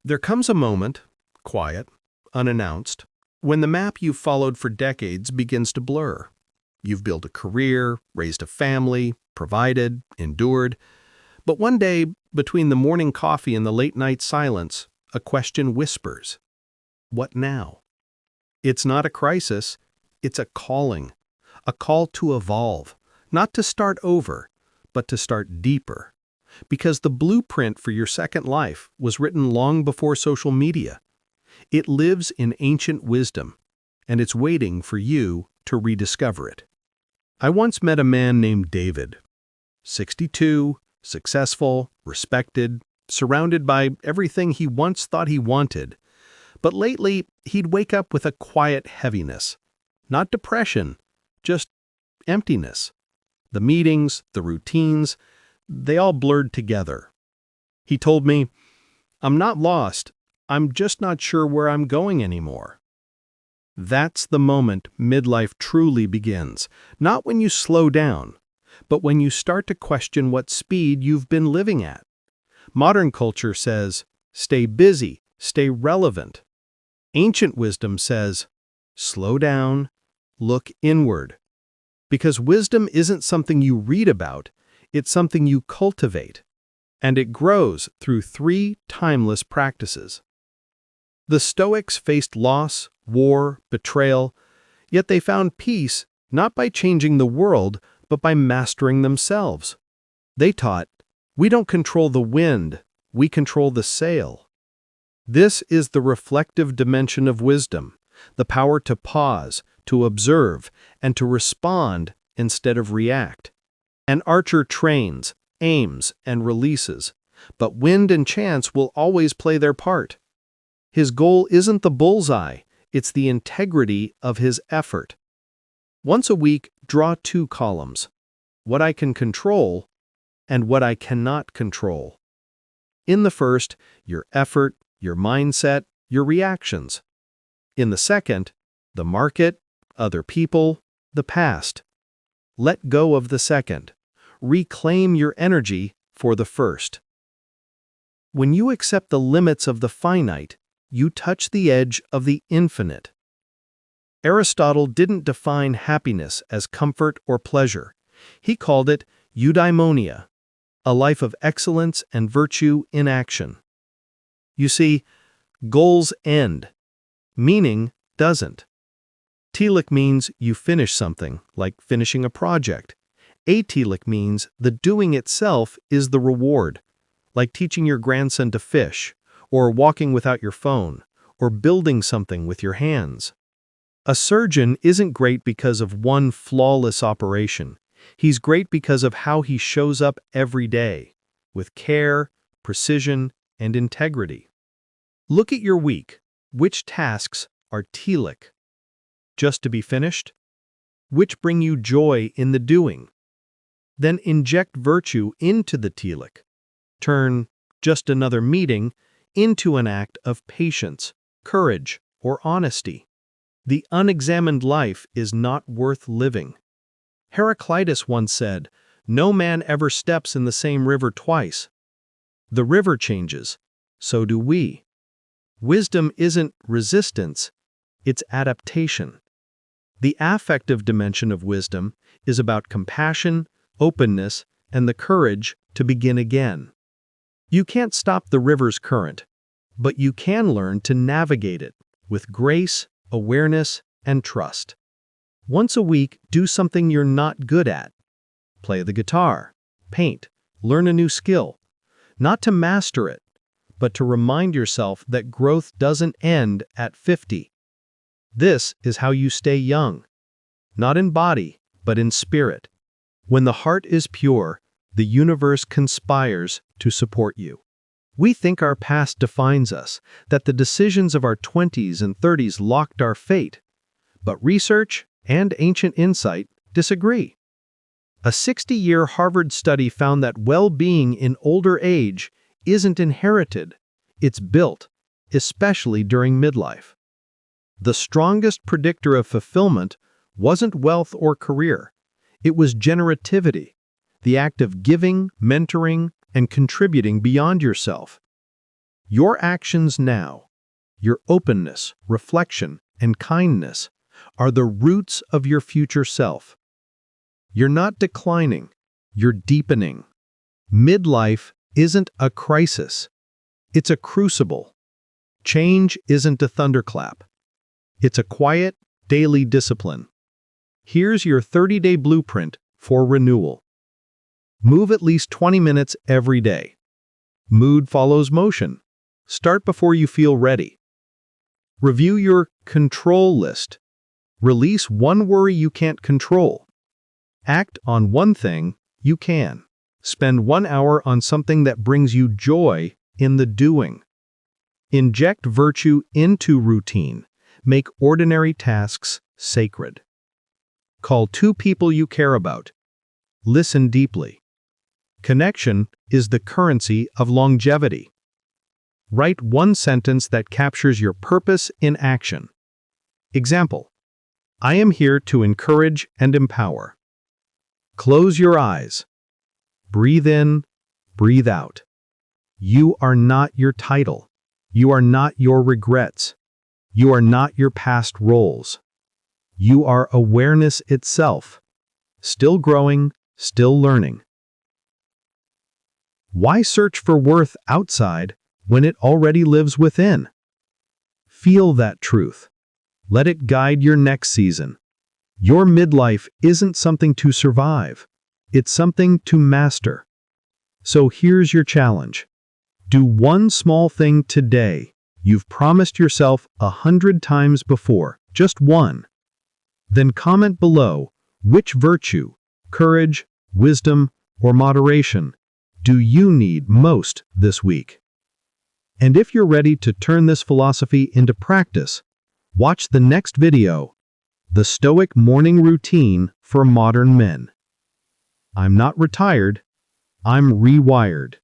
There comes a moment, quiet, unannounced, when the map you've followed for decades begins to blur. You've built a career, raised a family, provided, endured, but one day, between the morning coffee and the late-night silence, a question whispers. What now? It's not a crisis, it's a calling. A call to evolve, not to start over, but to start deeper. Because the blueprint for your second life was written long before social media. It lives in ancient wisdom, and it's waiting for you to rediscover it. I once met a man named David. 62, successful, respected, surrounded by everything he once thought he wanted. But lately, he'd wake up with a quiet heaviness. Not depression, just emptiness. The meetings, the routines, they all blurred together. He told me, "I'm not lost, I'm just not sure where I'm going anymore." That's the moment midlife truly begins, not when you slow down, but when you start to question what speed you've been living at. Modern culture says, stay busy, stay relevant. Ancient wisdom says, slow down, look inward. Because wisdom isn't something you read about, it's something you cultivate. And it grows through 3 timeless practices. The Stoics faced loss, war, betrayal, yet they found peace not by changing the world, but by mastering themselves. They taught, we don't control the wind, we control the sail. This is the reflective dimension of wisdom, the power to pause, to observe, and to respond instead of react. An archer trains, aims, and releases, but wind and chance will always play their part. His goal isn't the bullseye, it's the integrity of his effort. Once a week, draw 2 columns, what I can control and what I cannot control. In the first, your effort, your mindset, your reactions. In the second, the market, other people, the past. Let go of the second. Reclaim your energy for the first. When you accept the limits of the finite, you touch the edge of the infinite. Aristotle didn't define happiness as comfort or pleasure. He called it eudaimonia, a life of excellence and virtue in action. You see, goals end. Meaning doesn't. Telic means you finish something, like finishing a project. Atelic means the doing itself is the reward, like teaching your grandson to fish, or walking without your phone, or building something with your hands. A surgeon isn't great because of one flawless operation. He's great because of how he shows up every day, with care, precision, and integrity. Look at your week. Which tasks are telic? Just to be finished? Which bring you joy in the doing? Then inject virtue into the telic. Turn just another meeting into an act of patience, courage, or honesty. The unexamined life is not worth living. Heraclitus once said, "No man ever steps in the same river twice." The river changes, so do we. Wisdom isn't resistance, it's adaptation. The affective dimension of wisdom is about compassion, openness, and the courage to begin again. You can't stop the river's current, but you can learn to navigate it with grace, awareness, and trust. Once a week, do something you're not good at. Play the guitar, paint, learn a new skill. Not to master it, but to remind yourself that growth doesn't end at 50. This is how you stay young. Not in body, but in spirit. When the heart is pure, the universe conspires to support you. We think our past defines us, that the decisions of our 20s and 30s locked our fate. But research and ancient insight disagree. A 60-year Harvard study found that well-being in older age isn't inherited, it's built, especially during midlife. The strongest predictor of fulfillment wasn't wealth or career. It was generativity, the act of giving, mentoring, and contributing beyond yourself. Your actions now, your openness, reflection, and kindness are the roots of your future self. You're not declining, you're deepening. Midlife isn't a crisis, it's a crucible. Change isn't a thunderclap. It's a quiet, daily discipline. Here's your 30-day blueprint for renewal. Move at least 20 minutes every day. Mood follows motion. Start before you feel ready. Review your control list. Release one worry you can't control. Act on one thing you can. Spend 1 hour on something that brings you joy in the doing. Inject virtue into routine. Make ordinary tasks sacred. Call 2 people you care about. Listen deeply. Connection is the currency of longevity. Write one sentence that captures your purpose in action. Example: I am here to encourage and empower. Close your eyes. Breathe in, breathe out. You are not your title. You are not your regrets. You are not your past roles. You are awareness itself. Still growing, still learning. Why search for worth outside when it already lives within? Feel that truth. Let it guide your next season. Your midlife isn't something to survive. It's something to master. So here's your challenge. Do one small thing today you've promised yourself 100 times before, just one. Then comment below which virtue, courage, wisdom, or moderation do you need most this week? And if you're ready to turn this philosophy into practice, watch the next video, The Stoic Morning Routine for Modern Men. I'm not retired, I'm rewired.